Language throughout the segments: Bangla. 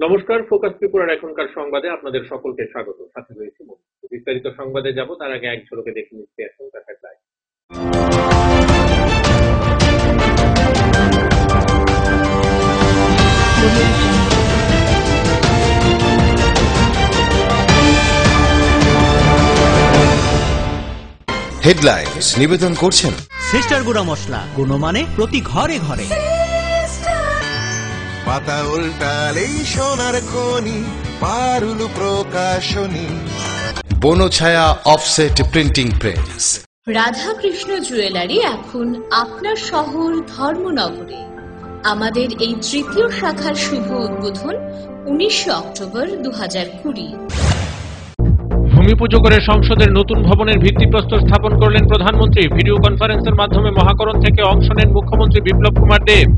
নমস্কার, ফোকাস ত্রিপুরার এখনকার সংবাদে আপনাদের সকলকে স্বাগত। সাথে রয়েছে বিস্তারিত সংবাদে যাব তার আগে এক ঝলকে দেখে নিচ্ছে এখনকার হেডলাইন। হেডলাইন্স নিবেদন করছেন সিস্টার গুঁড়া মশলা, গুণমানে প্রতি ঘরে ঘরে। পাতা উল্টালেই সোনার খনি, Parul Prakashani. Banchhaya offset printing press. Radhakrishna jewellery এখন আপনার শহর ধর্মনগরে। আমাদের এই তৃতীয় শাখার শুভ উদ্বোধন 19 অক্টোবর 2020। ভূমি পুজো করে সংসদের নতুন ভবনের ভিত্তিপ্রস্তর স্থাপন করলেন প্রধানমন্ত্রী। ভিডিও কনফারেন্সের মাধ্যমে মহাকরণ থেকে অংশ নেন মুখ্যমন্ত্রী বিপ্লব কুমার দেব।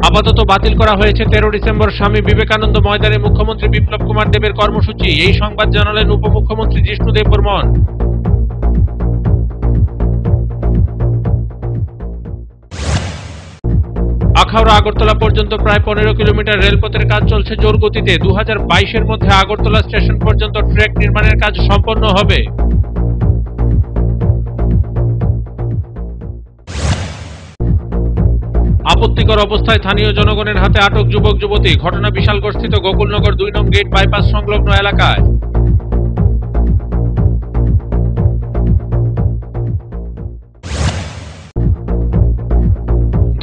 আপাতত বাতিল করা হয়েছে 13 ডিসেম্বর স্বামী বিবেকানন্দ ময়দানে মুখ্যমন্ত্রী বিপ্লব কুমার দেবের কর্মসূচি। এই সংবাদ জানালেন উপমুখ্যমন্ত্রী জিষ্ণু দেববর্মন। আখাউড়া আগরতলা পর্যন্ত প্রায় 15 কিলোমিটার রেলপথের কাজ চলছে জোর গতিতে। 2022-এর মধ্যে আগরতলা স্টেশন পর্যন্ত ট্র্যাক নির্মাণের কাজ সম্পন্ন হবে। আপত্তিকর অবস্থায় স্থানীয় জনগণের হাতে আটক যুবক যুবতী। ঘটনা বিশালগড়স্থিত গোকুলনগর 2 নং গেট বাইপাস সংলগ্ন এলাকায়।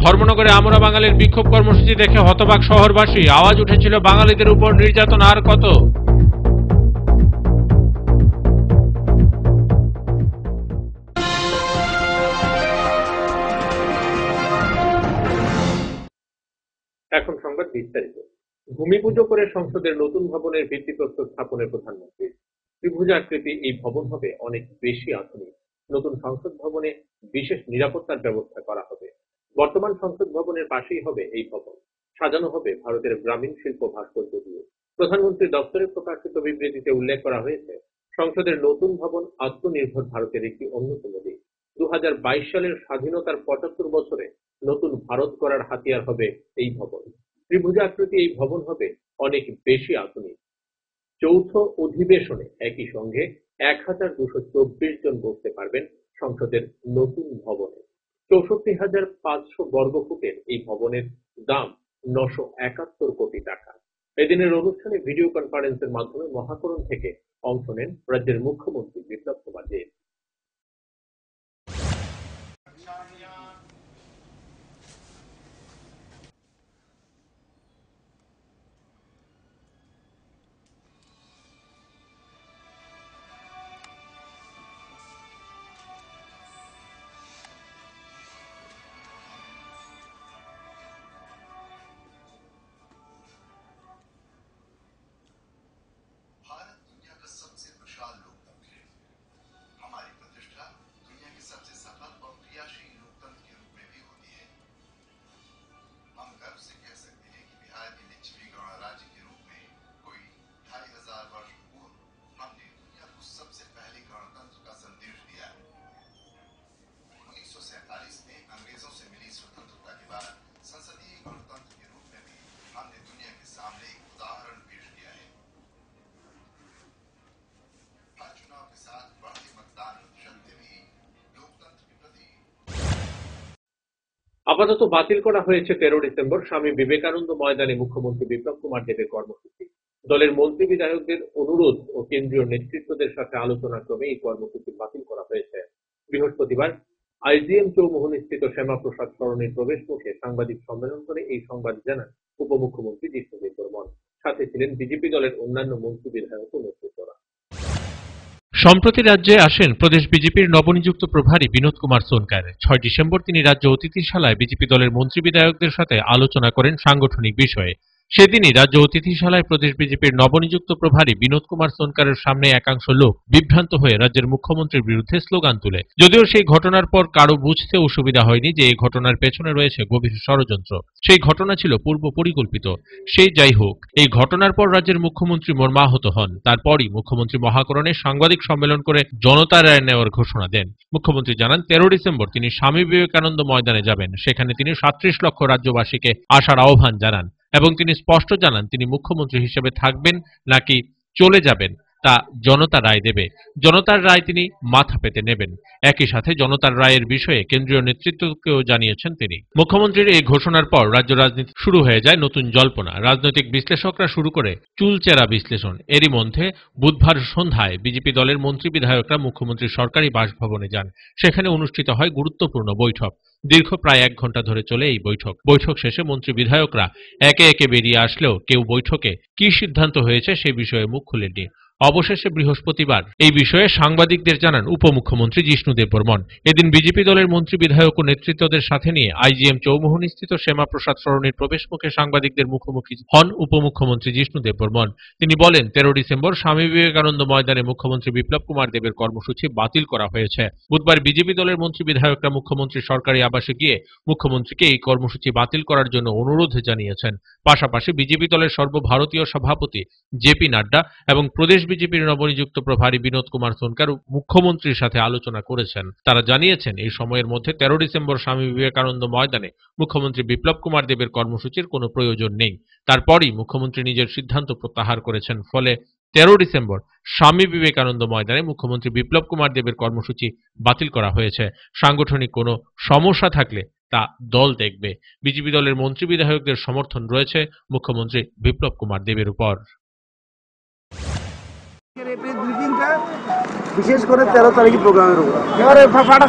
ধর্মনগরে আমরা বাঙালির বিক্ষোভ কর্মসূচি দেখে হতবাক শহরবাসী। আওয়াজ উঠেছিল বাঙালিদের উপর নির্যাতন আর কত। এখন সংবাদ বিস্তারিত। ভূমি পুজো করে সংসদের নতুন ভবনের ভিত্তিপ্রস্তর স্থাপনের প্রধানমন্ত্রী। ত্রিভুজাকৃতি এই ভবন হবে অনেক বেশি আধুনিক। নতুন সংসদ ভবনে বিশেষ নিরাপত্তার ব্যবস্থা করা হবে। বর্তমান সংসদ ভবনের পাশেই হবে এই ভবন। সাজানো হবে ভারতের গ্রামীণ শিল্প ভাস্কর্য দিয়ে। প্রধানমন্ত্রী দপ্তরে প্রকাশিত বিবৃতিতে উল্লেখ করা হয়েছে, সংসদের নতুন ভবন আত্মনির্ভর ভারতের একটি অন্যতম দিক। 2022 সালের স্বাধীনতার 75 বছরে নতুন ভারত গড়ার হাতিয়ার হবে এই ভবন। ত্রিভুজাকৃতি এই ভবন হবে অনেক বেশি আধুনিক। চৌথ অধিবেশনে একই সঙ্গে 1224 জন বসতে পারবেন সংসদের নতুন ভবনে। 64,500 বর্গফুটের এই ভবনের দাম 971 কোটি টাকা। এদিনের অনুষ্ঠানে ভিডিও কনফারেন্সের মাধ্যমে মহাকরণ থেকে অংশ নেন রাজ্যের মুখ্যমন্ত্রী বিপ্লব কুমার দেব। भारत दुनिया का सबसे विशाल लोकतंत्र है। हमारी प्रतिष्ठा दुनिया के सबसे सफल और क्रियाशील लोकतंत्र के रूप में भी होती है। हम गर्व से कह सकते हैं कि बिहार के लिच्छवी गणराज्य के रूप में कोई 2500 वर्ष पूर्व हमने दुनिया को सबसे पहले गणतंत्र का संदेश दिया है। 1947 में अंग्रेजों से मिली स्वतंत्रता के बाद संसदीय गणतंत्र के रूप में भी हमने दुनिया के सामने एक उदाहरण पेश किया है। हर चुनाव के साथ बढ़ती मतदान प्रतिशत भी लोकतंत्र के प्रति। আপাতত বাতিল করা হয়েছে 13 ডিসেম্বর স্বামী বিবেকানন্দ ময়দানে মুখ্যমন্ত্রী বিপ্লব কুমার দেবের কর্মসূচি। দলের মন্ত্রী বিধায়কদের অনুরোধ ও কেন্দ্রীয় নেতৃত্বদের সাথে আলোচনা ক্রমে এই কর্মসূচি বাতিল করা হয়েছে। বৃহস্পতিবার আইজিএম চৌমুহনীস্থিত শ্যামাপ্রসাদ সরণির প্রবেশ মুখে সাংবাদিক সম্মেলন করে এই সংবাদ জানান উপমুখ্যমন্ত্রী জিষ্ণু দেববর্মন। সাথে ছিলেন বিজেপি দলের অন্যান্য মন্ত্রী বিধায়ক ও নেতৃত্বরা। সম্প্রতি রাজ্যে আসেন প্রদেশ বিজেপির নবনিযুক্ত প্রভারী বিনোদ কুমার সোনকার। 6 ডিসেম্বর তিনি রাজ্য অতিথিশালায় বিজেপি দলের মন্ত্রী বিধায়কদের সাথে আলোচনা করেন সাংগঠনিক বিষয়ে। সেদিনই রাজ্য অতিথিশালায় প্রদেশ বিজেপির নবনিযুক্ত প্রভারী বিনোদ কুমার সোনকারের সামনে একাংশ লোক বিভ্রান্ত হয়ে রাজ্যের মুখ্যমন্ত্রীর বিরুদ্ধে স্লোগান তুলে। যদিও সেই ঘটনার পর কারো বুঝতে অসুবিধা হয়নি যে এই ঘটনার পেছনে রয়েছে গভীর ষড়যন্ত্র। সেই ঘটনা ছিল পূর্ব পরিকল্পিত। সেই যাই হোক, এই ঘটনার পর রাজ্যের মুখ্যমন্ত্রী মর্মাহত হন। তারপরই মুখ্যমন্ত্রী মহাকরণে সাংবাদিক সম্মেলন করে জনতা রায় নেওয়ার ঘোষণা দেন। মুখ্যমন্ত্রী জানান 13 ডিসেম্বর তিনি স্বামী বিবেকানন্দ ময়দানে যাবেন। সেখানে তিনি 37 লক্ষ রাজ্যবাসীকে আসার আহ্বান জানান এবং তিনি স্পষ্ট জানান তিনি মুখ্যমন্ত্রী হিসেবে থাকবেন নাকি চলে যাবেন তা জনতা রায় দেবে। জনতার রায় তিনি মাথা পেতে নেবেন। একই সাথে জনতার রায়ের বিষয়ে কেন্দ্রীয় নেতৃত্বকেও জানিয়েছেন তিনি। মুখ্যমন্ত্রীর এই ঘোষণার পর রাজ্য রাজনীতি শুরু হয়ে যায় নতুন জল্পনা। রাজনৈতিক বিশ্লেষকরা শুরু করে চুলচেরা বিশ্লেষণ। এরই মধ্যে বুধবার সন্ধ্যায় বিজেপি দলের মন্ত্রী বিধায়করা মুখ্যমন্ত্রীর সরকারি বাসভবনে যান। সেখানে অনুষ্ঠিত হয় গুরুত্বপূর্ণ বৈঠক। দীর্ঘ প্রায় 1 ঘন্টা ধরে চলে এই বৈঠক। বৈঠক শেষে মন্ত্রী বিধায়করা একে একে বেরিয়ে আসলেও কেউ বৈঠকে কি সিদ্ধান্ত হয়েছে সে বিষয়ে মুখ খুলেননি। অবশেষে বৃহস্পতিবার এই বিষয়ে সাংবাদিকদের জানান উপমুখ্যমন্ত্রী জিষ্ণু দেববর্মন। এদিন বিজেপি দলের মন্ত্রী বিধায়ক ও নেতৃত্বদের সাথে নিয়ে আইজিএম চৌমুহনীস্থিত শ্যামাপ্রসাদ সরণির প্রবেশ মুখে সাংবাদিকদের মুখোমুখি হন উপমুখ্যমন্ত্রী জিষ্ণু দেববর্মন। তিনি বলেন 13 ডিসেম্বর স্বামী বিবেকানন্দ ময়দানে মুখ্যমন্ত্রী বিপ্লব কুমার দেবের কর্মসূচি বাতিল করা হয়েছে। বুধবার বিজেপি দলের মন্ত্রী বিধায়করা মুখ্যমন্ত্রীর সরকারি আবাসে গিয়ে মুখ্যমন্ত্রীকে এই কর্মসূচি বাতিল করার জন্য অনুরোধ জানিয়েছেন। পাশাপাশি বিজেপি দলের সর্বভারতীয় সভাপতি জেপি নাড্ডা এবং প্রদেশ বিজেপির নবনিযুক্ত প্রভারী বিনোদ কুমার সোনকার মুখ্যমন্ত্রীর সাথে আলোচনা করেছেন। তারা জানিয়েছেন এই সময়ের মধ্যে 13 ডিসেম্বর স্বামী বিবেকানন্দ ময়দানে মুখ্যমন্ত্রী বিপ্লব কুমার দেবের কর্মসূচির কোনো প্রয়োজন নেই। তারপরই মুখ্যমন্ত্রী নিজের সিদ্ধান্ত প্রত্যাহার করেছেন। ফলে 13 ডিসেম্বর স্বামী বিবেকানন্দ ময়দানে মুখ্যমন্ত্রী বিপ্লব কুমার দেবের কর্মসূচি বাতিল করা হয়েছে। সাংগঠনিক কোনো সমস্যা থাকলে তা দল দেখবে। বিজেপি দলের মন্ত্রী বিধায়কদের সমর্থন রয়েছে মুখ্যমন্ত্রী বিপ্লব কুমার দেবের উপর। বিশেষ করে 13 তারিখে প্রোগ্রামের উপর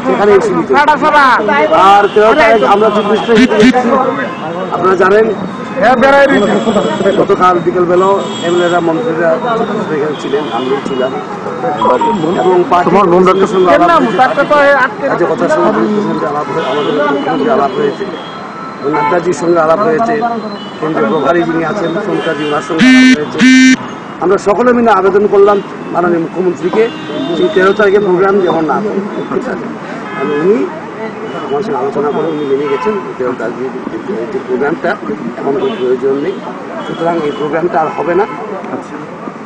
সেখানে আর 13 তারিখ আমরা 24 তারিখ আপনারা জানেন গতকাল বিকেলবেলাও এমএলএরা মন্ত্রীরা এখানে ছিলেন, আমি ছিলাম এবং পার্টির সঙ্গে আলাপ হয়েছে, নাড্ডাজির সঙ্গে আলাপ হয়েছে, কেন্দ্রীয় প্রভারী যিনি আছেন সোনকাজি ওনার সঙ্গে আলাপ হয়েছে। আমরা সকলে মিলে আবেদন করলাম মাননীয় মুখ্যমন্ত্রীকে যে 13 তারিখে প্রোগ্রাম যেমন না উনি আমার সঙ্গে আলোচনা করে উনি মেনে গেছেন 13 তারিখে যে প্রোগ্রামটা এখন কোনো প্রয়োজন নেই, সুতরাং এই প্রোগ্রামটা আর হবে না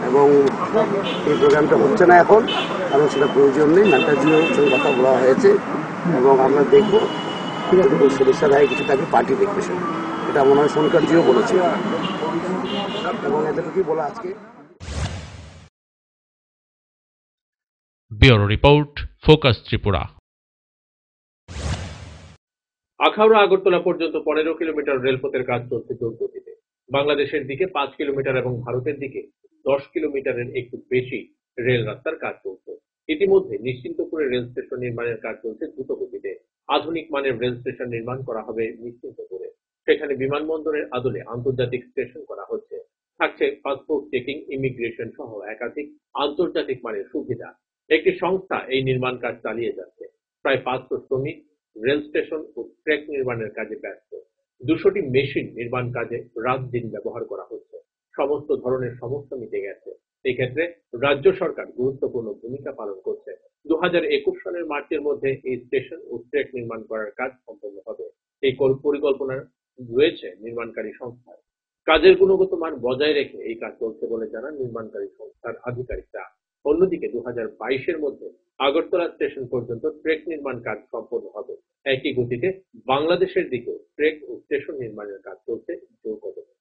এবং এই প্রোগ্রামটা হচ্ছে না এখন, কারণ সেটা প্রয়োজন নেই। নাড্ডাজিও সঙ্গে কথা বলা হয়েছে এবং আমরা দেখবো ঠিক আছে সদস্যরা কিছু তাকে পার্টি দেখবে, এটা মনে হয় সোনকারজিও বলেছে এবং এতটুকুই বলা আজকে। Bureau report, focus Tripura. Akhaura Agartala পর্যন্ত 15 কিলোমিটার রেলপথের কাজ চলছে জোরগতিতে। বাংলাদেশের দিকে 5 কিলোমিটার এবং ভারতের দিকে 10 কিলোমিটারের একটু বেশি রেল রাস্তার কাজ চলছে। ইতিমধ্যে নিশ্চিন্তপুরে রেল স্টেশন নির্মাণের কাজ চলছে দ্রুত গতিতে। আধুনিক মানের রেল স্টেশন নির্মাণ করা হবে নিশ্চিন্তপুরে। সেখানে বিমানবন্দরের আদলে আন্তর্জাতিক স্টেশন করা হচ্ছে। থাকছে পাসপোর্ট চেকিং, ইমিগ্রেশন সহ একাধিক আন্তর্জাতিক মানের সুবিধা। একটি সংস্থা এই নির্মাণ কাজ চালিয়ে যাচ্ছে। প্রায় 500 শ্রমিক রেল স্টেশন ও ট্র্যাক নির্মাণের কাজে ব্যস্ত। 200টি মেশিন নির্মাণ কাজে রাত দিন ব্যবহার করা হচ্ছে। সমস্ত ধরনের সমস্যা মিটে গেছে। এক্ষেত্রে রাজ্য সরকার গুরুত্বপূর্ণ ভূমিকা পালন করছে। 2021 সালের মার্চের মধ্যে এই স্টেশন ও ট্র্যাক নির্মাণ করার কাজ সম্পন্ন হবে। এই পরিকল্পনা রয়েছে নির্মাণকারী সংস্থার। কাজের গুণগত মান বজায় রেখে এই কাজ চলছে বলে জানান নির্মাণকারী সংস্থার আধিকারিকরা। অন্যদিকে 2022-এর মধ্যে আগরতলা স্টেশন পর্যন্ত ট্রেক নির্মাণ কাজ সম্পন্ন হবে। একই গতিতে বাংলাদেশের দিকে ট্রেক ও স্টেশন নির্মাণের কাজ চলছে জোরকদমে।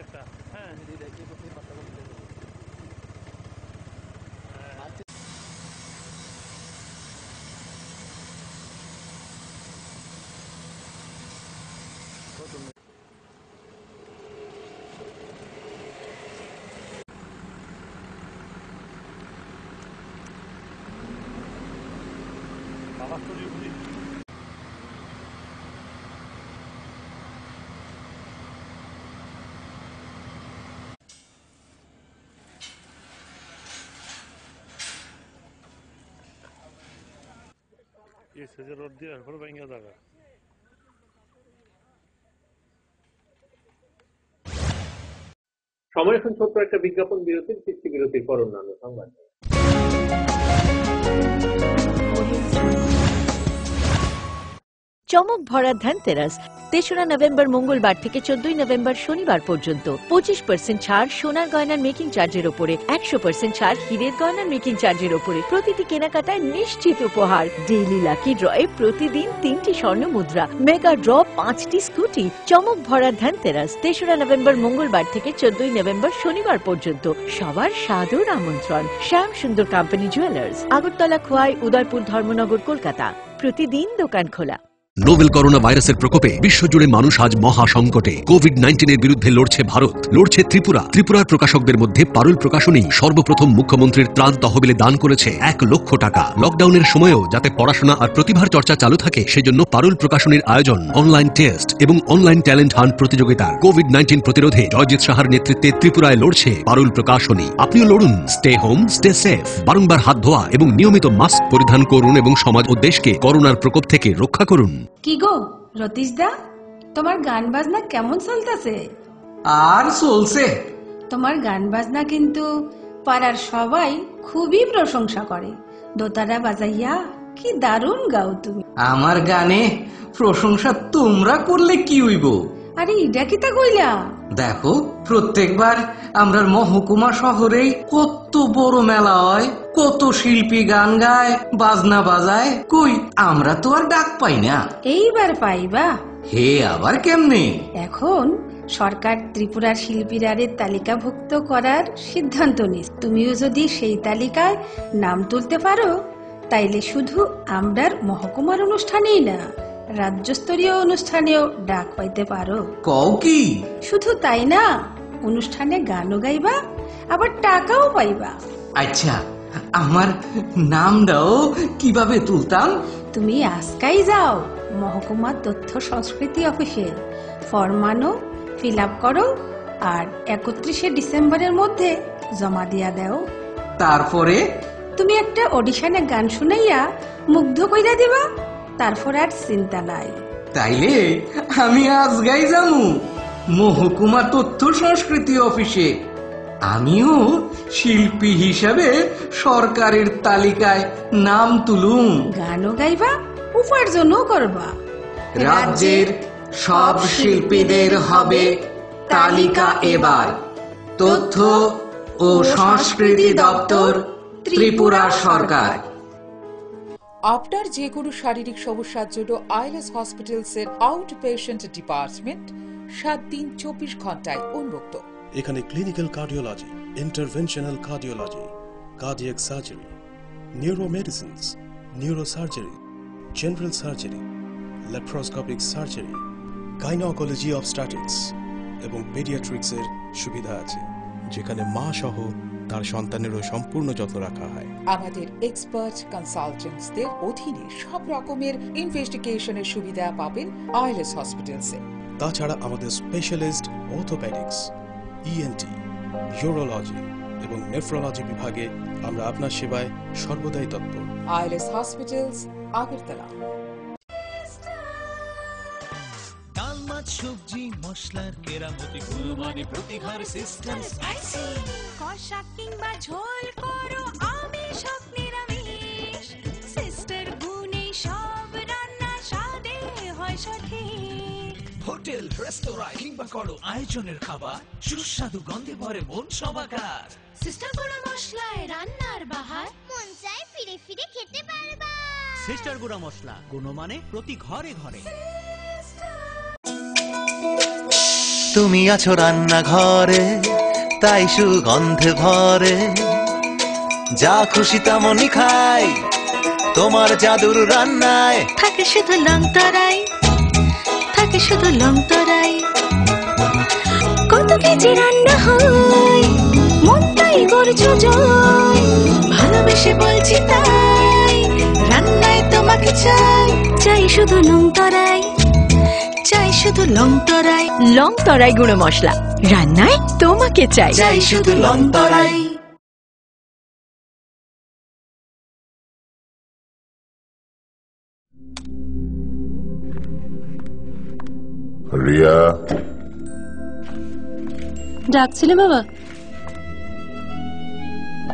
একটা হ্যাঁ ये सजे रोड दिया पर भांगा जागा সময় এখন ছোট্ট একটা বিজ্ঞাপন বিরতির বিরতির পর অন্যান্য সংবাদ। চমক ভরা ধনতেরাস ৩রা নভেম্বর মঙ্গলবার থেকে ১৪ নভেম্বর শনিবার পর্যন্ত ২৫% ছাড় সোনার গয়নার মেকিং চার্জের ওপরে, ১০০% ছাড় হীরের গয়নার মেকিং চার্জের ওপরে। প্রতিটি কেনাকাটায় নিশ্চিত উপহার। ডেইলি লাকি ড্রয়ে প্রতিদিন ৩টি স্বর্ণ মুদ্রা, মেগা ড্র 5টি স্কুটি। চমক ভরা ধনতেরাস ৩রা নভেম্বর মঙ্গলবার থেকে ১৪ নভেম্বর শনিবার পর্যন্ত। সবার সাদর আমন্ত্রণ। শ্যাম সুন্দর কোম্পানি জুয়েলার্স, আগরতলা, খোয়াই, উদয়পুর, ধর্মনগর, কলকাতা। প্রতিদিন দোকান খোলা। নোভেল করোনা ভাইরাসের প্রকোপে বিশ্বজুড়ে মানুষ আজ মহা সংকটে। কোভিড-19 এর বিরুদ্ধে লড়ছে ভারত, লড়ছে ত্রিপুরা। ত্রিপুরার প্রকাশকদের মধ্যে পারুল প্রকাশনী সর্বপ্রথম মুখ্যমন্ত্রীর ত্রাণ তহবিলে দান করেছে ১ লক্ষ টাকা। লকডাউনের সময়েও যাতে পড়াশোনা আর প্রতিভার চর্চা চালু থাকে সেজন্য পারুল প্রকাশনীর আয়োজন অনলাইন টেস্ট এবং অনলাইন ট্যালেন্ট হান্ট প্রতিযোগিতা। কোভিড-19 প্রতিরোধে জয়জিৎ সাহার নেতৃত্বে ত্রিপুরায় লড়ছে পারুল প্রকাশনী। আপনিও লড়ুন। Stay home, stay safe. বারংবার হাত ধোয়া এবং নিয়মিত মাস্ক পরিধান করুন এবং সমাজ ও দেশকে করোনার প্রকোপ থেকে রক্ষা করুন। কি গো রতীশ দা, তোমার গান বাজনা কেমন চলতেছে? আর চলছে। তোমার গান বাজনা কিন্তু পাড়ার সবাই খুবই প্রশংসা করে। দোতারা বাজাইয়া কি দারুণ গাও তুমি। আমার গানে প্রশংসা তোমরা করলে কি হইব? আরে ইডা কি তা কইলা? দেখো, প্রত্যেকবার আমরা মহকুমা শহরে কত বড় মেলা হয়, কত শিল্পী গান গায়, বাজনা বাজায়। কই আমরা তো আর ডাক পাই না। এইবার পাইবা। হে আবার কেমনে? এখন সরকার ত্রিপুরার শিল্পীরারে তালিকাভুক্ত করার সিদ্ধান্ত নিয়েছে। তুমিও যদি সেই তালিকায় নাম তুলতে পারো তাইলে শুধু আমরার মহকুমার অনুষ্ঠানেই না, রাজ্যস্তরীয় অনুষ্ঠানেও ডাক পাইতে পারো। কও কি? শুধু তাই না, অনুষ্ঠানে গানও গাইবা, আবার টাকাও পাইবা। আচ্ছা, আমার নামটাও কিভাবে তুলতাম? তুমি আজকাই যাও মহকুমা তথ্য সংস্কৃতি অফিসে, ফর্ম আনো, ফিল আপ করো আর ৩১শে ডিসেম্বরের মধ্যে জমা দিয়া দাও। তারপরে তুমি একটা অডিশনে গান শুনাইয়া মুগ্ধ কইরা দিবা, তারপর আর চিন্তা নাই। তাইলে আমি আজকাই যামু মহকুমা তথ্য সংস্কৃতি অফিসে। আমিও শিল্পী হিসাবে সরকারের তালিকায় নাম তুলুম। গানও গাইবা, উপার্জনও করবা। রাজ্যের সব শিল্পীদের হবে তালিকা এবার। তথ্য ও সংস্কৃতি দপ্তর, ত্রিপুরা সরকার। আপনার যে কোনো শারীরিক সমস্যার জন্য আইএলএস হসপিটালস এর আউট পেশেন্ট ডিপার্টমেন্ট 7 দিন 24 ঘন্টায় উন্মুক্ত। এখানে clinical cardiology, interventional cardiology, cardiac surgery, neuromedicines, neurosurgery, general surgery, laparoscopic surgery, gynaecology obstetrics এবং পেডিয়াট্রিক্সের সুবিধা আছে, যেখানে মা সহ তার সন্তানেরও সম্পূর্ণ যত্ন রাখা হয়। আমাদের এক্সপার্ট কনসালটেন্টসদের অধীনে সব রকমের ইনভেস্টিগেশনের সুবিধা পাবেন আইএলএস হসপিটালসে। তাছাড়া আমাদের স্পেশালিস্ট অর্থোপেডিক্স, ইএনটি, ইউরোলজি এবং নেফ্রোলজি বিভাগে আমরা আপনার সেবায় সর্বদাই তৎপর। ILS hospitals, Agartala. ডাল, মাছ, সবজি, মশলার কেরামতি, গুণমানে প্রতি ঘর সিস্টেম স্পাইসি। কষা কিংবা ঝোল করো আমিষ হোক নিরামিষ, সিস্টার গুণে সব রান্না স্বাদে হয় সঠিক। হোটেল, রেস্তোরাঁ কিংবা করো আয়োজনের খাবার, সুস্বাদু গন্ধে ভরে মন সবাকার। সিস্টার গুঁড়া মশলায় রান্নার বাহার, মন চায় ফিরে ফিরে খেতে পারবা। সিস্টার গুঁড়া মশলা, গুণমানে প্রতি ঘরে ঘরে। তুমি আছো রান্নাঘরে, তাই সুগন্ধে ভরে। যা খুশি তেমনই খাই তোমার জাদুর রান্নায়। থাকে শুধু লং তরাই, থাকে শুধু লং তরাই। কত কেজি রান্না হয়, মনটাই করছো জয়। ভালোবেসে বলছি তাই, রান্নায় তোমাকে চাই। চাই শুধু লং তরাই, চাই শুধু লং তরাই। লং তরাই গুঁড়ো মশলা, রান্নায় তোমাকে চাই। চাই শুধু লং তরাই। রিয়া, ডাকছিলে বাবা?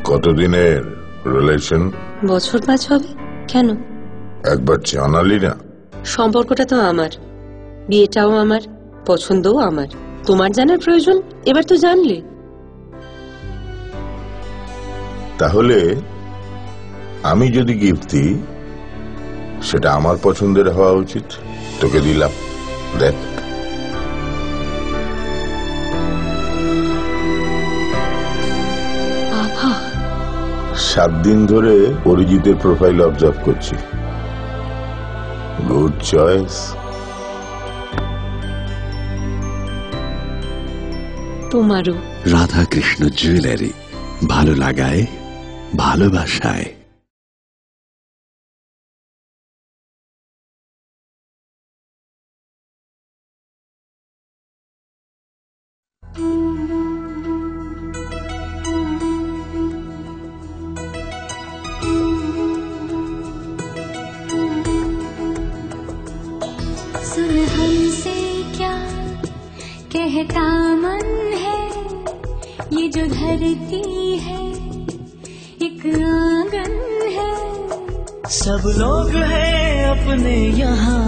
কতদিনের রিলেশন? বছর 5 হবে। কেন? একবার জানালি না? সম্পর্কটা তো আমার, বিয়েটাও আমার, পছন্দও আমার। তোমার জানার প্রয়োজন এবার তো জানলে। তাহলে আমি যদি গিফট দিই সেটা আমার পছন্দের হওয়া উচিত। তোকে দিলাম, দেখ। বাবা, 7 দিন ধরে অরিজিতের প্রোফাইল অবজার্ভ করছি। Good choice. তোমারও। রাধাকৃষ্ণ জুয়েলারি, ভালো লাগায় ভালোবাসায়। सुन हमसे क्या कहता मन है, ये जो धरती है एक आंगन है। सब लोग हैं अपने यहाँ,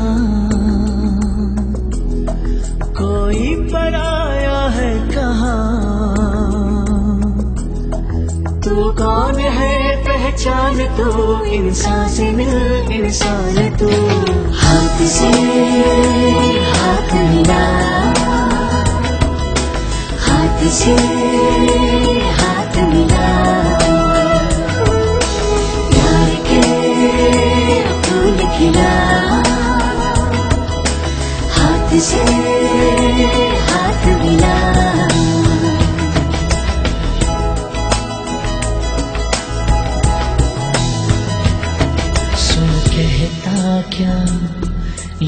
कोई पराया है कहाँ। तू कौन है पहचान तू, इंसान से मिल इंसान तू। हाथ से हाथ मिला, हाथ से हाथ मिला। प्यार के फूल खिला, हाथ से हाथ मिला। सुन कहता क्या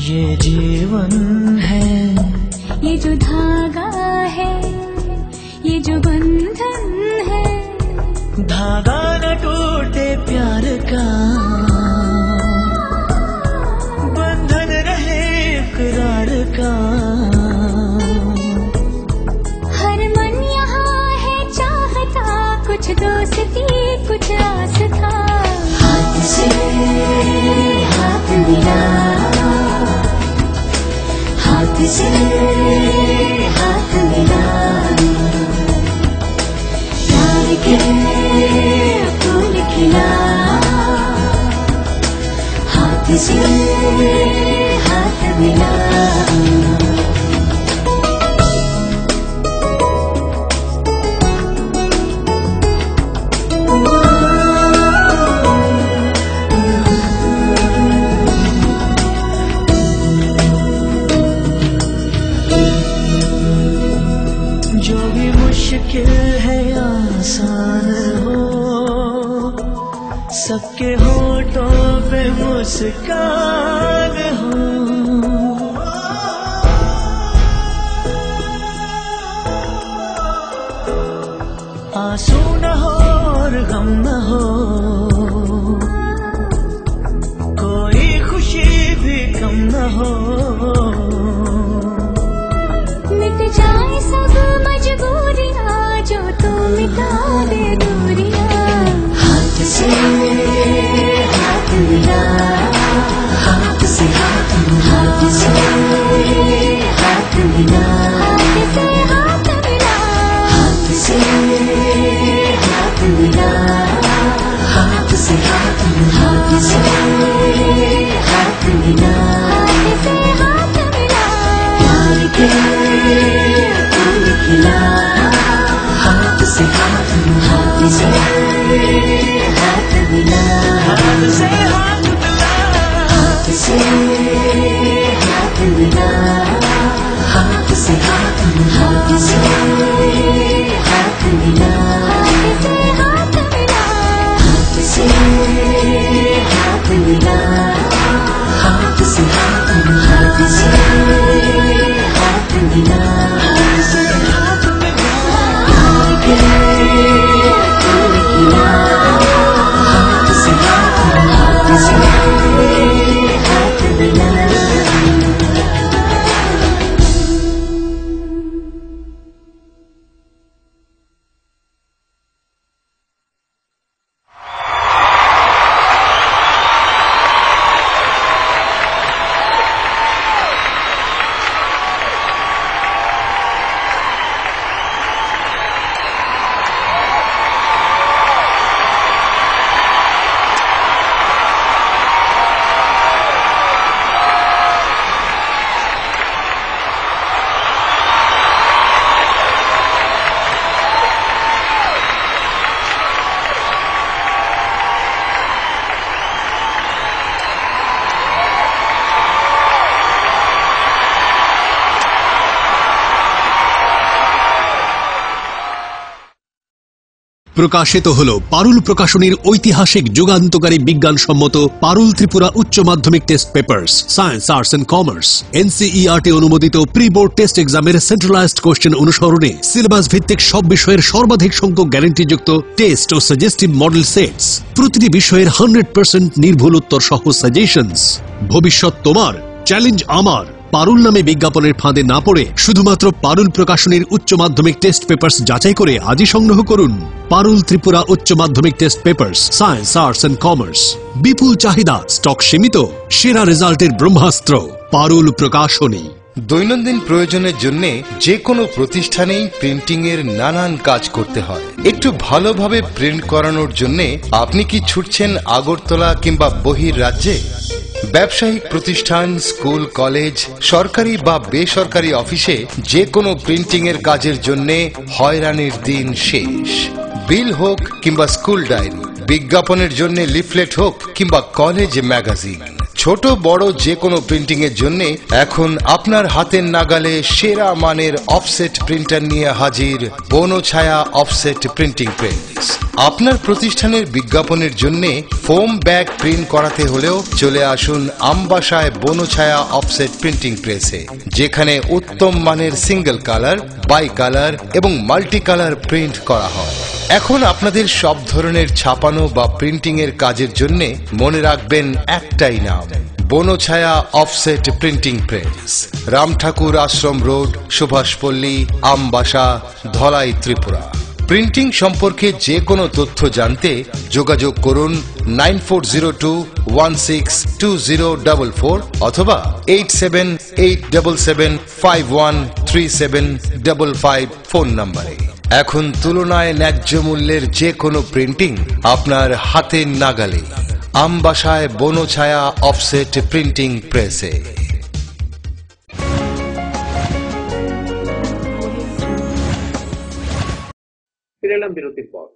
ये जीवन है, ये जो धागा है, ये जो बंधन है। धागा न टूटे प्यार का, बंधन रहे इकरार का। हर मन यहाँ है चाहता, कुछ दोस्ती कुछ आस था। हाथ से हाथ मिला, हाथ से हाथ मिला। प्यार के फूल खिला, हाथ से हाथ मिला। जो भी मुश्किल है आसान हो, सबके होठों पे मुस्कान हो। आंसू न हो और गम न हो, कोई खुशी भी कम न हो। मिट जाए सब मजबूरियाँ, जो तू मिटा दे दूरियाँ। हाथ से हाथ मिला, हाथ से हाथ मिला, हाथ से हाथ मिला, हाथ से हाथ मिला, हाथ से हाथ मिला, हाथ से हाथ मिला, हाथ से हाथ मिला। प्यार के हाथ से हाथ मिला, हाथ से हाथ मिला, हाथ से हाथ मिला, हाथ से हाथ मिला, हाथ से हाथ मिला, हाथ से हाथ मिला, हाथ से हाथ मिला, हाथ से हाथ मिला, हाथ से हाथ मिला। প্রকাশিত হলো পারুল প্রকাশনীর ঐতিহাসিক যুগান্তকারী বিজ্ঞানসম্মত পারুল ত্রিপুরা উচ্চ মাধ্যমিক test papers science arts and commerce NCERT অনুমোদিত প্রি বোর্ড টেস্ট এক্সামের সেন্ট্রালাইজড কোশ্চেন অনুসরণে সিলেবাস ভিত্তিক সব বিষয়ের সর্বাধিক সংখ্যক গ্যারান্টিযুক্ত টেস্ট ও সাজেস্টিভ মডেল সেটস, প্রতিটি বিষয়ের 100% নির্ভুল উত্তর সহ সাজেশনস। ভবিষ্যৎ তোমার, চ্যালেঞ্জ আমার। পারুল নামে বিজ্ঞাপনের ফাঁদে না পড়ে শুধুমাত্র পারুল প্রকাশনীর উচ্চ মাধ্যমিক টেস্ট পেপার্স যাচাই করে আজই সংগ্রহ করুন। পারুল ত্রিপুরা উচ্চ মাধ্যমিক test papers science arts and commerce. বিপুল চাহিদা, স্টক সীমিত, সেরা রেজাল্টের ব্রহ্মাস্ত্র পারুল প্রকাশনী। দৈনন্দিন প্রয়োজনের জন্য যে কোনো প্রতিষ্ঠানেই প্রিন্টিং এর নানান কাজ করতে হয়। একটু ভালোভাবে প্রিন্ট করানোর জন্য আপনি কি ছুটছেন আগরতলা কিংবা বহির রাজ্যে? ব্যবসায়িক প্রতিষ্ঠান, স্কুল, কলেজ, সরকারি বা বেসরকারি অফিসে যে কোনো প্রিন্টিং এর কাজের জন্য হয়রানির দিন শেষ। বিল হোক কিংবা স্কুল ডায়েরি, বিজ্ঞাপনের জন্য লিফলেট হোক কিংবা কলেজ ম্যাগাজিন, ছোট বড় যে কোনো প্রিন্টিং এর জন্য এখন আপনার হাতের নাগালে সেরা মানের অফসেট প্রিন্টার নিয়ে হাজির বনছায়া অফসেট প্রিন্টিং প্রেস। আপনার প্রতিষ্ঠানের বিজ্ঞাপনের জন্য ফোম ব্যাগ প্রিন্ট করাতে হলেও চলে আসুন আমবাসায় বনছায়া অফসেট প্রিন্টিং প্রেসে, যেখানে উত্তম মানের সিঙ্গেল কালার, বাই কালার এবং মাল্টি কালার প্রিন্ট করা হয়। এখন আপনাদের সব ধরনের ছাপানো বা প্রিন্টিং এর কাজের জন্য মনে রাখবেন একটাই নাম, Banchhaya offset printing press, Ramthakur Ashram road, Subhashpalli, Ambassa, Dhalai, Tripura. Printing সম্পর্কে যে কোনো তথ্য জানতে যোগাযোগ করুন 9402162044 অথবা 8787751375 ফোন নম্বরে। এখন তুলনায় ন্যায্য মূল্যের যে কোনো প্রিন্টিং আপনার হাতের নাগালে, আমবাসায় বনছায়া অফসেট প্রিন্টিং প্রেসে। ফিরে এলাম বিরতির পর।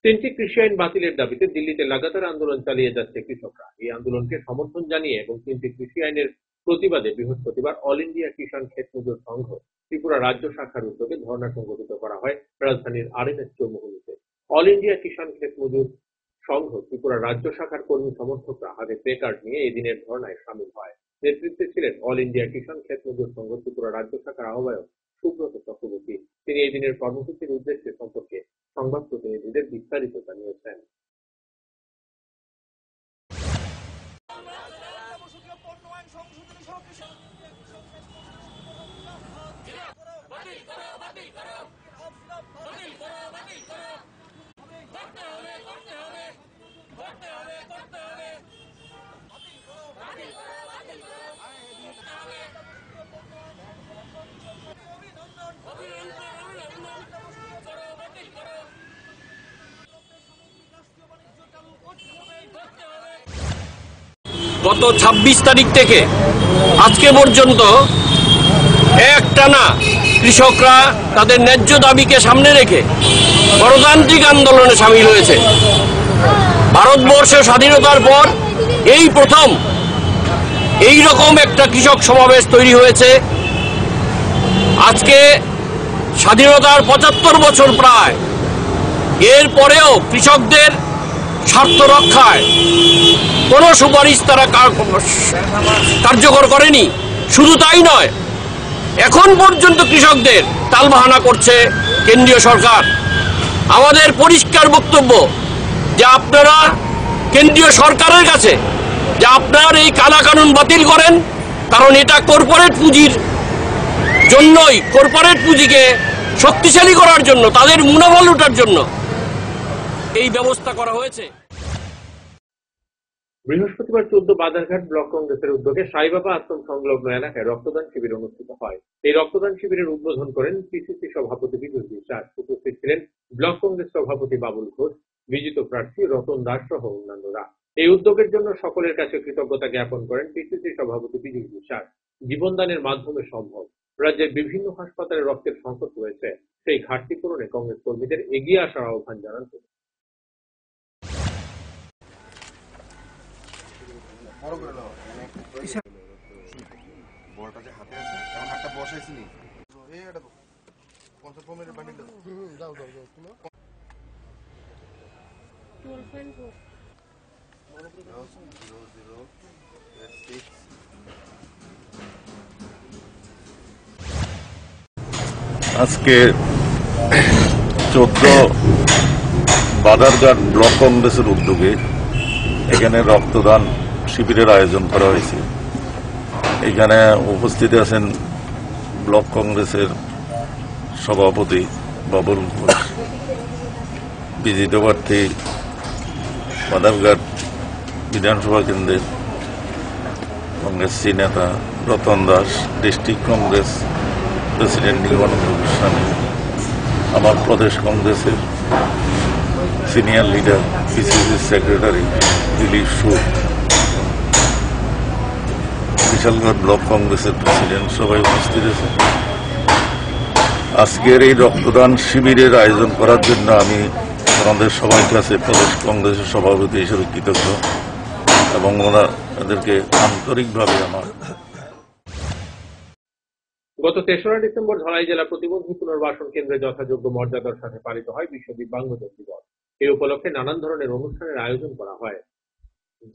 3টি কৃষি আইন বাতিলের দাবিতে দিল্লিতে লাগাতার আন্দোলন চালিয়ে যাচ্ছে কৃষকরা। এই আন্দোলনকে সমর্থন জানিয়ে এবং 3টি কৃষি আইনের প্রতিবাদে বৃহস্পতিবার অল ইন্ডিয়া কিষাণ ক্ষেত মজুর সংঘ ত্রিপুরা রাজ্য শাখার উদ্যোগে ধর্ণা সংগঠিত করা হয় রাজধানীর আরএনএস চৌমুহনীতে। অল ইন্ডিয়া কিষাণ ক্ষেত মজুর সংঘ ত্রিপুরা রাজ্য শাখার কর্মী সমর্থকরা হাতে প্লে কার্ড নিয়ে এই দিনের ধর্ণায় সামিল হয়। নেতৃত্বে ছিলেন অল ইন্ডিয়া কিষাণ ক্ষেত মজুর সংঘ ত্রিপুরা রাজ্য শাখার আহ্বায়ক সুব্রত চক্রবর্তী। তিনি এই দিনের কর্মসূচির উদ্দেশ্যে সম্পর্কে সংবাদ প্রতিনিধিদের বিস্তারিত জানিয়েছেন। গত 26 তারিখ থেকে আজকে পর্যন্ত একটানা কৃষকরা তাদের ন্যায্য দাবিকে সামনে রেখে গণতান্ত্রিক আন্দোলনে সামিল হয়েছে। ভারতবর্ষের স্বাধীনতার পর এই প্রথম এই রকম একটা কৃষক সমাবেশ তৈরি হয়েছে। আজকে স্বাধীনতার 75 বছর প্রায়, এর পরেও কৃষকদের স্বার্থ রক্ষায় কোনো সুপারিশ তারা কার্যকর করেনি। শুধু তাই নয়, এখন পর্যন্ত কৃষকদের টালবাহানা করছে কেন্দ্রীয় সরকার। আমাদের পরিষ্কার বক্তব্য যে আপনারা কেন্দ্রীয় সরকারের কাছে যে আপনার এই কালা কানুন বাতিল করেন, কারণ এটা কর্পোরেট পুঁজির জন্যই, কর্পোরেট পুঁজিকে শক্তিশালী করার জন্য, তাদের মুনাফা লুটার জন্য এই ব্যবস্থা করা হয়েছে। বৃহস্পতিবার 14 বাজারঘাট ব্লক কংগ্রেসের উদ্যোগে সাইবাবা আশ্রম সংলগ্ন এলাকায় রক্তদান শিবির অনুষ্ঠিত হয়। এই রক্তদান শিবিরের উদ্বোধন করেন পিসিসি সভাপতি বিদুষ বিশ্বাস। উপস্থিত ছিলেন ব্লক কংগ্রেস সভাপতি বাবুল ঘোষ, বিজিত প্রার্থী রতন দাস সহ অন্যান্যরা। এই উদ্যোগের জন্য সকলের কাছে কৃতজ্ঞতা জ্ঞাপন করেন পিসিসি সভাপতি বিদুষ বিশ্বাস। জীবনদানের মাধ্যমে সম্ভব। রাজ্যের বিভিন্ন হাসপাতালে রক্তের সংকট রয়েছে, সেই ঘাটতি পূরণে কংগ্রেস কর্মীদের এগিয়ে আসার আহ্বান জানান তিনি। আজকে 14 বাজারঘাট ব্লক কংগ্রেসের উদ্যোগে এখানে রক্তদান শিবিরের আয়োজন করা হয়েছে। এখানে উপস্থিত আছেন ব্লক কংগ্রেসের সভাপতি বাবুল ঘোষ, বিজিত প্রার্থী বাজারঘাট বিধানসভা কেন্দ্রের কংগ্রেস নেতা রতন দাস, ডিস্ট্রিক্ট কংগ্রেস প্রেসিডেন্ট নীলকণ্ঠ গোস্বামী, আমার প্রদেশ কংগ্রেসের senior leader PCC secretary Dilip সুর, বিশালগড় ব্লক কংগ্রেসের প্রেসিডেন্ট সবাই উপস্থিত আছে। আজকের এই রক্তদান শিবিরের আয়োজন করার জন্য আমি আমাদের সবার কাছে প্রদেশ কংগ্রেসের সভাপতি হিসেবে কৃতজ্ঞ এবং ওনাদেরকে আন্তরিকভাবে আমার। গত 3রা ডিসেম্বর ধলাই জেলা প্রতিবন্ধী পুনর্বাসন কেন্দ্রে যথাযোগ্য মর্যাদার সাথে পালিত হয় বিশ্ব দিব্যাঙ্গজন দিবস। এই উপলক্ষে নানান ধরনের অনুষ্ঠানের আয়োজন করা হয়।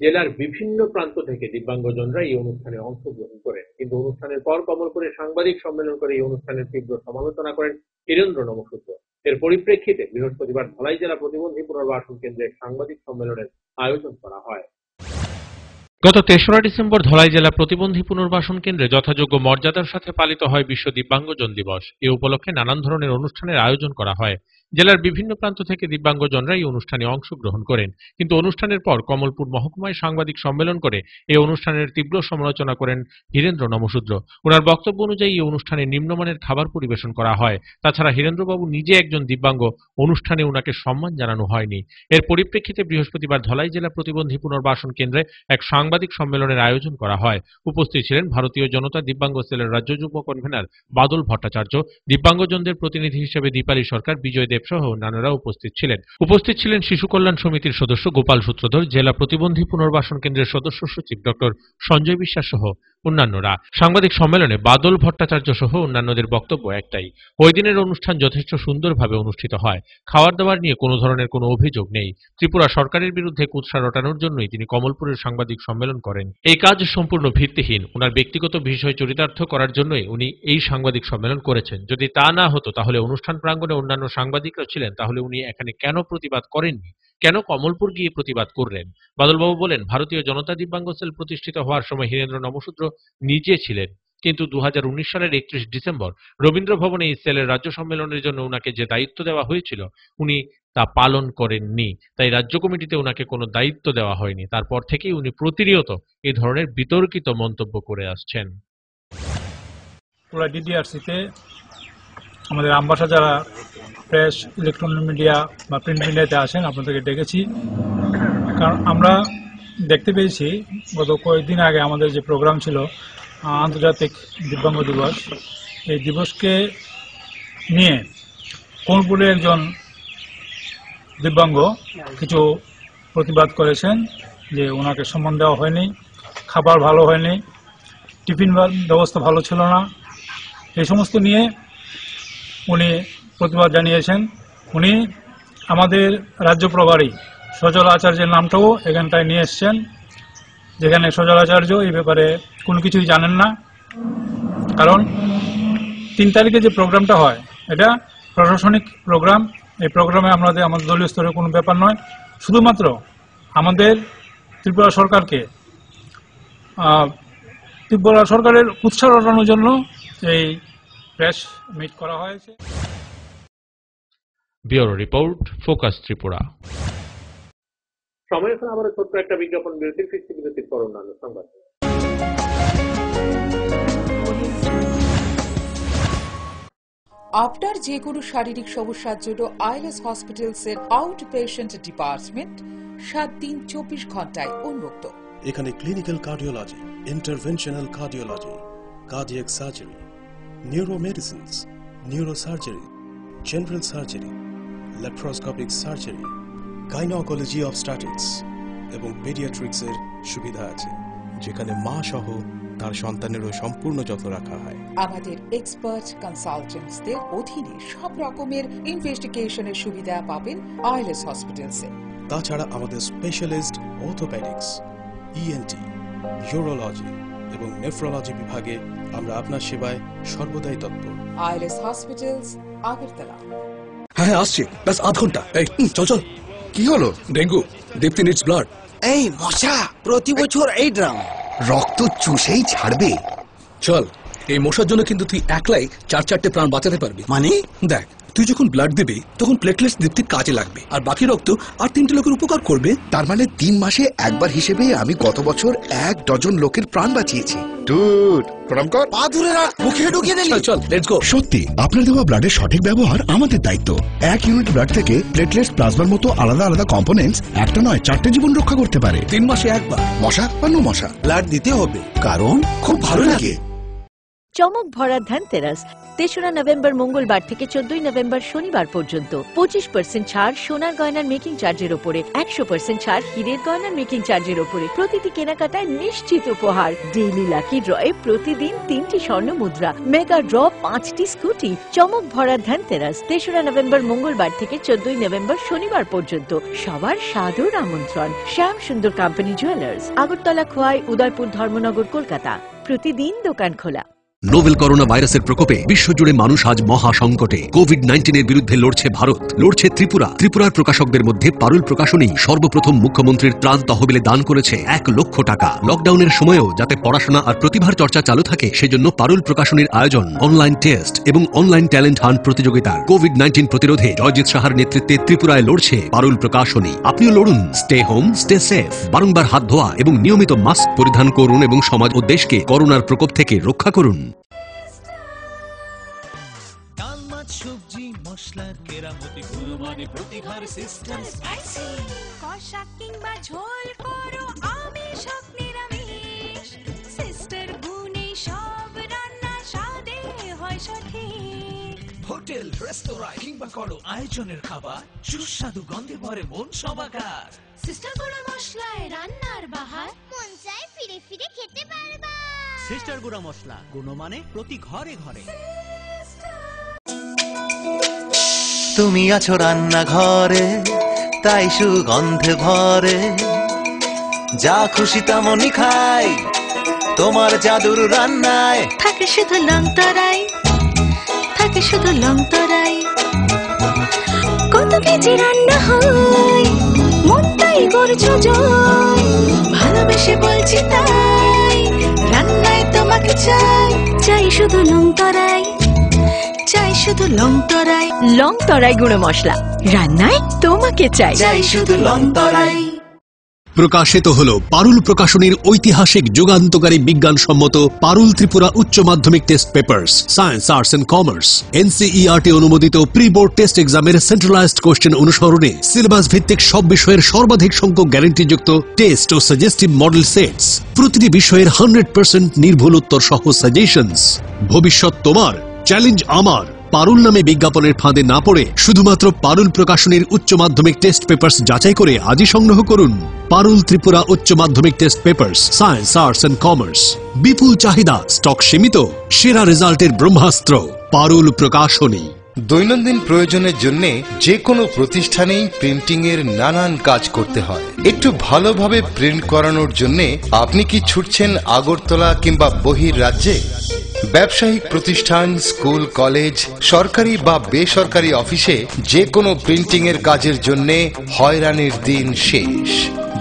জেলার বিভিন্ন প্রান্ত থেকে দিব্যাঙ্গজনরা এই অনুষ্ঠানে অংশগ্রহণ করেন, কিন্তু অনুষ্ঠানের পর কমলপুরে সাংবাদিক সম্মেলন করে এই অনুষ্ঠানের তীব্র সমালোচনা করেন হীরেন্দ্র নমশূদ্র। এর পরিপ্রেক্ষিতে বৃহস্পতিবার ধলাই জেলা প্রতিবন্ধী পুনর্বাসন কেন্দ্রে সাংবাদিক সম্মেলনের আয়োজন করা হয়। গত 3রা ডিসেম্বর ধলাই জেলা প্রতিবন্ধী পুনর্বাসন কেন্দ্রে যথাযোগ্য মর্যাদার সাথে পালিত হয় বিশ্ব দিব্যাঙ্গজন দিবস। এ উপলক্ষে নানান ধরনের অনুষ্ঠানের আয়োজন করা হয়। জেলার বিভিন্ন প্রান্ত থেকে দিব্যাঙ্গজনরা এই অনুষ্ঠানে অংশগ্রহণ করেন, কিন্তু অনুষ্ঠানের পর কমলপুর মহকুমায় সাংবাদিক সম্মেলন করে এই অনুষ্ঠানের তীব্র সমালোচনা করেন হীরেন্দ্র নমশূদ্র। ওনার বক্তব্য অনুযায়ী এই অনুষ্ঠানে নিম্নমানের খাবার পরিবেশন করা হয়। তাছাড়া হীরেন্দ্রবাবু নিজে একজন দিব্যাঙ্গ, অনুষ্ঠানে ওনাকে সম্মান জানানো হয়নি। এর পরিপ্রেক্ষিতে বৃহস্পতিবার ধলাই জেলা প্রতিবন্ধী পুনর্বাসন কেন্দ্রে এক সাংবাদিক সম্মেলনের আয়োজন করা হয়। উপস্থিত ছিলেন ভারতীয় জনতা দিব্যাঙ্গ সেলের রাজ্য যুগ্ম কনভেনর বাদল ভট্টাচার্য, দিব্যাঙ্গজনদের প্রতিনিধি হিসেবে দীপালি সরকার, বিজয় দেব সহ অন্যান্যরা উপস্থিত ছিলেন শিশু কল্যাণ সমিতির সদস্য গোপাল সূত্রধর, জেলা প্রতিবন্ধী পুনর্বাসন কেন্দ্রের সদস্য সচিব ডক্টর সঞ্জয় বিশ্বাস সহ অন্যান্যরা। সাংবাদিক সম্মেলনে বাদল ভট্টাচার্য সহ অন্যান্যদের বক্তব্য একটাই, ওই দিনের অনুষ্ঠান যথেষ্ট সুন্দরভাবে অনুষ্ঠিত হয়। খাওয়ার দাওয়ার নিয়ে কোনো ধরনের কোনো অভিযোগ নেই। ত্রিপুরা সরকারের বিরুদ্ধে কুৎসা রটানোর জন্যই তিনি কমলপুরের সাংবাদিক সম্মেলন করেন। এই কাজ সম্পূর্ণ ভিত্তিহীন। ওনার ব্যক্তিগত বিষয় চরিতার্থ করার জন্যই উনি এই সাংবাদিক সম্মেলন করেছেন। যদি তা না হতো তাহলে অনুষ্ঠান প্রাঙ্গণে অন্যান্য সাংবাদিকরা ছিলেন, তাহলে উনি এখানে কেন প্রতিবাদ করেননি, কেন কমলপুর গিয়ে প্রতিবাদ করলেন? বাদলবাবু বলেন, ভারতীয় জনতা দিব্যাঙ্গ সেল প্রতিষ্ঠিত হওয়ার সময় হীরেন্দ্র নমশূদ্র নিজে ছিলেন, কিন্তু 2019 সালের 31 ডিসেম্বর রবীন্দ্র ভবনে এই সেলের রাজ্য সম্মেলনের জন্য উনাকে যে দায়িত্ব দেওয়া হয়েছিল উনি তা পালন করেননি। তাই রাজ্য কমিটিতে উনাকে কোনো দায়িত্ব দেওয়া হয়নি। তারপর থেকেই উনি প্রতিনিয়ত এই ধরনের বিতর্কিত মন্তব্য করে আসছেন। ডিডিআরসিতে আমাদের আমবাসা যারা প্রেস, ইলেকট্রনিক মিডিয়া বা প্রিন্ট মিডিয়াতে আসেন, আপনাদেরকে ডেকেছি কারণ আমরা দেখতে পেয়েছি গত কয়েকদিন আগে আমাদের যে প্রোগ্রাম ছিল আন্তর্জাতিক দিব্যাঙ্গ দিবস, এই দিবসকে নিয়ে কমলপুরে একজন দিব্যাঙ্গ কিছু প্রতিবাদ করেছেন যে ওনাকে সম্মান দেওয়া হয়নি, খাবার ভালো হয়নি, টিফিন ব্যবস্থা ভালো ছিল না, এই সমস্ত নিয়ে উনি প্রতিবাদ জানিয়েছেন। উনি আমাদের রাজ্য প্রভারী সজল আচার্যের নামটাও এখানটায় নিয়ে এসছেন, যেখানে সজল আচার্য এই ব্যাপারে কোনো কিছুই জানেন না। কারণ 3 তারিখে যে প্রোগ্রামটা হয় এটা প্রশাসনিক প্রোগ্রাম। এই প্রোগ্রামে আমাদের দলীয় স্তরে কোনো ব্যাপার নয়, শুধুমাত্র আমাদের ত্রিপুরা সরকারকে ত্রিপুরা সরকারের উৎসাহ ঘটানোর জন্য এই প্রেস মিট করা হয়েছে। Bureau report, focus Tripura. সময় এখন আবারও ছোট্ট একটা বিজ্ঞাপন বিরতির, ফিরছি বিরতির পর অন্যান্য সংবাদ। আপনার যে কোনো শারীরিক সমস্যার জন্য আইএলএস হসপিটালসের আউট পেশেন্ট ডিপার্টমেন্ট 7 দিন 24 ঘন্টায় উন্মুক্ত। এখানে clinical cardiology, interventional cardiology, cardiac surgery, neuromedicines, neurosurgery, general surgery, laparoscopic surgery, gynaecology obstetrics এবং পেডিয়াট্রিক্সের সুবিধা আছে, যেখানে মা সহ তার সন্তানেরও সম্পূর্ণ যত্ন রাখা হয়। আমাদের এক্সপার্ট কনসালটেন্টসদের অধীনে সব রকমের ইনভেস্টিগেশনের সুবিধা পাবেন আইএলএস হসপিটালসে। তাছাড়া আমাদের স্পেশালিস্ট অর্থোপেডিক্স, ইএনটি, ইউরোলজি এবং নেফ্রোলজি বিভাগে আমরা আপনার সেবায় সর্বদাই তৎপর। ILS hospitals, Agartala. হ্যাঁ আসছে, ব্যাস আধ ঘন্টা। এই চল চল। কি হলো? ডেঙ্গু, দীপ্তি নিডস ব্লাড। এই মশা প্রতি বছর এই ড্রাম, রক্ত চুষেই ছাড়বে। চল, এই মশার জন্য কিন্তু তুই একলাই 4-4টে প্রাণ বাঁচাতে পারবি। মানে দেখ, তুই যখন ব্লাড দিবি তখন প্লেটলেটস দীপ্তির কাজে লাগবে, আর বাকি রক্ত আর 3টে লোকের উপকার করবে। তার মানে 3 মাসে একবার হিসেবে আমি গত বছর 1 ডজন লোকের প্রাণ বাঁচিয়েছি। প্রণাম কর। পা ধরে রাখ, মুখে ঢুকিয়ে দিলি। চল লেটস গো। সত্যি আপনার দেওয়া ব্লাডের সঠিক ব্যবহার আমাদের দায়িত্ব। 1 ইউনিট ব্লাড থেকে প্লেটলেটস, প্লাজমার মতো আলাদা আলাদা কম্পোনেন্টস একটা নয় 4টে জীবন রক্ষা করতে পারে। 3 মাসে একবার। মশা বা নো মশা, ব্লাড দিতে হবে, কারণ খুব ভালো লাগে। চমক ভরা ধনতেরাস 3রা নভেম্বর মঙ্গলবার থেকে 14ই নভেম্বর শনিবার পর্যন্ত 25% ছাড় সোনার গয়নার মেকিং চার্জের ওপরে, 100% ছাড় হীরের গয়নার মেকিং চার্জের ওপরে। প্রতিটি কেনাকাটায় নিশ্চিত উপহার। ডেইলি লাকি ড্রয়ে প্রতিদিন 3টি স্বর্ণ মুদ্রা, মেগা ড্র 5টি স্কুটি। চমক ভরা ধনতেরাস 3রা নভেম্বর মঙ্গলবার থেকে 14ই নভেম্বর শনিবার পর্যন্ত। সবার সাদর আমন্ত্রণ। শ্যাম সুন্দর কোম্পানি জুয়েলার্স, আগরতলা, খোয়াই, উদয়পুর, ধর্মনগর, কলকাতা। প্রতিদিন দোকান খোলা। নোভেল করোনা ভাইরাসের প্রকোপে বিশ্বজুড়ে মানুষ আজ মহা সংকটে। কোভিড-19 বিরুদ্ধে লড়ছে ভারত, লড়ছে ত্রিপুরা। ত্রিপুরার প্রকাশকদের মধ্যে পারুল প্রকাশনী সর্বপ্রথম মুখ্যমন্ত্রীর ত্রাণ তহবিলে দান করেছে 1 লক্ষ টাকা। লকডাউনের সময়ও যাতে পড়াশোনা আর প্রতিভার চর্চা চালু থাকে, সেজন্য পারুল প্রকাশনীর আয়োজন অনলাইন টেস্ট এবং অনলাইন ট্যালেন্ট হান্ট প্রতিযোগিতা। কোভিড-19 প্রতিরোধে জয়জিৎ সাহার নেতৃত্বে ত্রিপুরায় লড়ছে পারুল প্রকাশনী। আপনিও লড়ুন। Stay home, stay safe. বারংবার হাত ধোয়া এবং নিয়মিত মাস্ক পরিধান করুন এবং সমাজ ও দেশকে করোনার প্রকোপ থেকে রক্ষা করুন। সবজি মশলার কেরামতি গুণমানে প্রতিভার সিস্টেম স্পাইসি। কষা কিংবা ঝোল করো আমিষ হোক নিরামিষ, সিস্টার গুণে সব রান্না স্বাদে হয় সঠিক। হোটেল, রেস্তোরাঁ কিংবা করো আয়োজনের খাবার, সুস্বাদু গন্ধে ভরে মন সবাকার। সিস্টার গুঁড়া মশলায় রান্নার বাহার, মন চায় ফিরে ফিরে খেতে পারবা। সিস্টার গুঁড়া মশলা, গুণমানে প্রতি ঘরে ঘরে। তুমি আছো রান্নাঘরে, তাই সুগন্ধে ভরে, যা খুশি তেমনই খাই তোমার জাদুর রান্নায়। থাকে শুধু লং তরাই, থাকে শুধু লং তরাই। কত কেজি রান্না হয়, মনটাই করছো জয়। ভালোবেসে বলছি তাই, রান্নায় তোমাকে চাই, চাই শুধু লং তরাই, চাই শুধু লং তরাই। লং তরাই গুঁড়ো মশলা, রান্নায় তোমাকে চাই, চাই শুধু লং তরাই। প্রকাশিত হল পারুল প্রকাশনীর ঐতিহাসিক যুগান্তকারী বিজ্ঞানসম্মত পারুল ত্রিপুরা উচ্চ মাধ্যমিক test papers, science, arts and commerce, NCERT অনুমোদিত প্রি বোর্ড টেস্ট এক্সামের সেন্ট্রালাইজড কোশ্চেন অনুসরণে সিলেবাস ভিত্তিক সব বিষয়ের সর্বাধিক সংখ্যক গ্যারান্টিযুক্ত টেস্ট ও সাজেস্টিভ মডেল সেটস, প্রতিটি বিষয়ের 100% নির্ভুল উত্তর সহ সাজেশনস। ভবিষ্যৎ তোমার, চ্যালেঞ্জ আমার। পারুল নামে বিজ্ঞাপনের ফাঁদে না পড়ে শুধুমাত্র পারুল প্রকাশনীর উচ্চ মাধ্যমিক টেস্ট পেপার্স যাচাই করে আজই সংগ্রহ করুন। পারুল ত্রিপুরা উচ্চ মাধ্যমিক test papers, science, arts and commerce. বিপুল চাহিদা, স্টক সীমিত, সেরা রেজাল্টের ব্রহ্মাস্ত্র পারুল প্রকাশনী। দৈনন্দিন প্রয়োজনের জন্য যে কোনো প্রতিষ্ঠানেই প্রিন্টিং এর নানান কাজ করতে হয়। একটু ভালোভাবে প্রিন্ট করানোর জন্য আপনি কি ছুটছেন আগরতলা কিংবা বহির রাজ্যে? ব্যবসায়িক প্রতিষ্ঠান, স্কুল, কলেজ, সরকারি বা বেসরকারি অফিসে যে কোনো প্রিন্টিং এর কাজের জন্য হয়রানির দিন শেষ।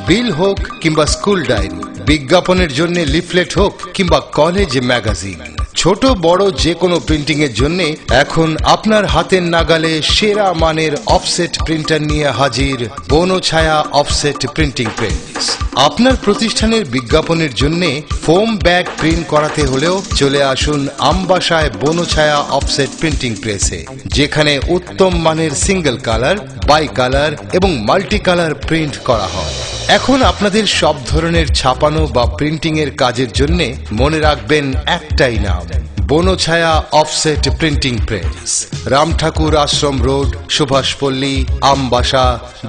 বিল হোক কিংবা স্কুল ডায়েরি, বিজ্ঞাপনের জন্য লিফলেট হোক কিংবা কলেজ ম্যাগাজিন, ছোট বড় যে কোনো প্রিন্টিং এর জন্য এখন আপনার হাতের নাগালে সেরা মানের অফসেট প্রিন্টার নিয়ে হাজির বনছায়া অফসেট প্রিন্টিং প্রেস। আপনার প্রতিষ্ঠানের বিজ্ঞাপনের জন্য ফোম ব্যাগ প্রিন্ট করাতে হলেও চলে আসুন আমবাসায় বনছায়া অফসেট প্রিন্টিং প্রেসে, যেখানে উত্তম মানের সিঙ্গেল কালার, বাই কালার এবং মাল্টি কালার প্রিন্ট করা হয়। এখন আপনাদের সব ধরনের ছাপানো বা প্রিন্টিং এর কাজের জন্য মনে রাখবেন একটাই নাম, Banchhaya offset printing press, Ramthakur Ashram road, Subhashpalli, Ambassa,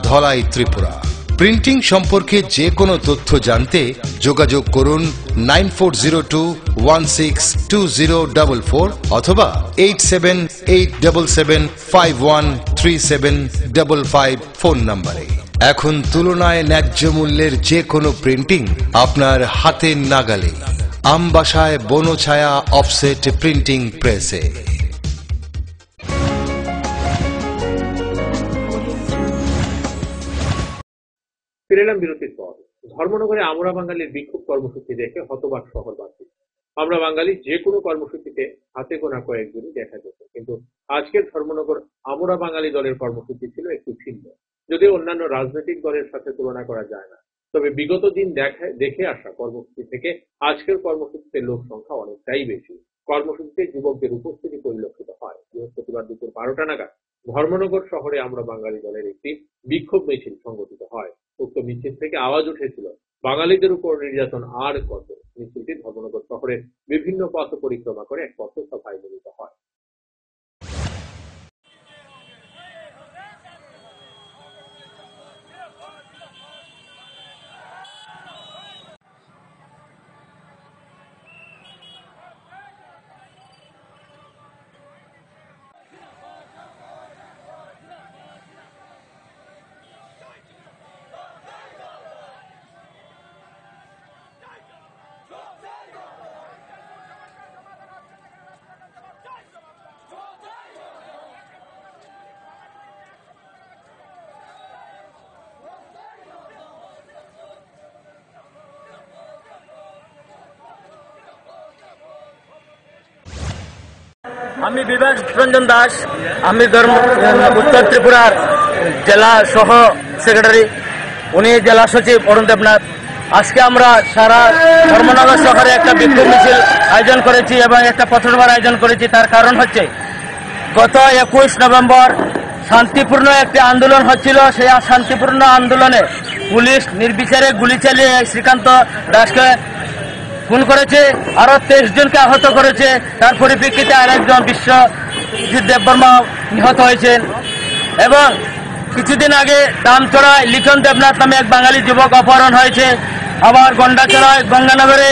Dhalai, Tripura. Printing সম্পর্কে যে কোনো তথ্য জানতে যোগাযোগ করুন 9402162044 অথবা 8787751375 ফোন নম্বরে। এখন তুলনায় ন্যায্য মূল্যের যে কোনো প্রিন্টিং আপনার হাতের নাগালে, আমবাসায় বনছায়া অফসেট প্রিন্টিং প্রেসে। ফিরে এলাম বিরতির পর। ধর্মনগরে আমরা বাঙালির বিক্ষোভ কর্মসূচি দেখে হতবাক শহরবাসী। আমরা বাঙালি যে কোনো কর্মসূচিতে হাতে গোনা কয়েকজনই দেখা যেত, কিন্তু আজকের ধর্মনগর আমরা বাঙালি দলের কর্মসূচি ছিল একটু ভিন্ন। যদিও অন্যান্য রাজনৈতিক দলের সাথে তুলনা করা যায় না, তবে বিগত দিন দেখে আসা কর্মসূচি থেকে আজকের কর্মসূচিতে লোক সংখ্যা অনেকটাই বেশি। কর্মসূচিতে যুবকদের উপস্থিতি পরিলক্ষিত হয়। বৃহস্পতিবার দুপুর 12টা নাগাদ ধর্মনগর শহরে আমরা বাঙালি দলের একটি বিক্ষোভ মিছিল সংগঠিত হয়। উক্ত মিছিল থেকে আওয়াজ উঠেছিল, বাঙালিদের উপর নির্যাতন আর কত। মিছিলটি ধর্মনগর শহরের বিভিন্ন পথ পরিক্রমা করে এক পথসভায় মিলিত হয়। আমি বিবেক রঞ্জন দাস, আমি উত্তর ত্রিপুরার জেলা সহ সেক্রেটারি, উনি জেলা সচিব অরুণ দেবনাথ। আজকে আমরা সারা ধর্মনগর শহরে একটা বিক্ষোভ মিছিল আয়োজন করেছি এবং একটা পথসভার আয়োজন করেছি। তার কারণ হচ্ছে গত 21 নভেম্বর শান্তিপূর্ণ একটি আন্দোলন হচ্ছিল। সেই শান্তিপূর্ণ আন্দোলনে পুলিশ নির্বিচারে গুলি চালিয়ে শ্রীকান্ত দাসকে খুন করেছে, আরো 23 জনকে আহত করেছে। তার পরিপ্রেক্ষিতে আরেকজন বিশ্বজিৎ দেববর্মা নিহত হয়েছেন। এবং কিছুদিন আগে দামচড়ায় লিটন দেবনাথ নামে এক বাঙালি যুবক অপহরণ হয়েছে। আবার গন্ডাচড়ায় গঙ্গানগরে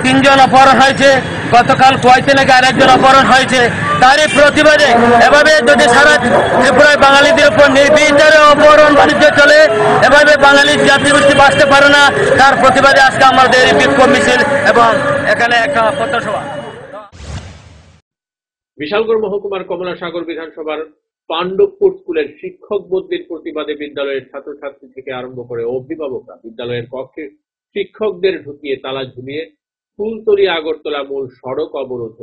3 জন অপহরণ হয়েছে। গতকাল কুয়াইতে নাকি আরেকজন অপহরণ হয়েছে। তারই প্রতিবাদে এভাবে যদি সারা ত্রিপুরায় বাঙালিদের উপর নির্বিচারে অপহরণ বাণিজ্য চলে, এভাবে বাঙালি জাতিগোষ্ঠী বাঁচতে পারে না। তার প্রতিবাদে আজকে আমাদের বিক্ষোভ মিছিল এবং এখানে একটা পথসভা। বিশালগড় মহকুমার কমলাসাগর বিধানসভার পাণ্ডবপুর স্কুলের শিক্ষক বদলির প্রতিবাদে বিদ্যালয়ের ছাত্রছাত্রী থেকে আরম্ভ করে অভিভাবকরা বিদ্যালয়ের কক্ষে শিক্ষকদের ঢুকিয়ে তালা ঝুলিয়ে ফুলতলি আগরতলা মূল সড়ক অবরোধ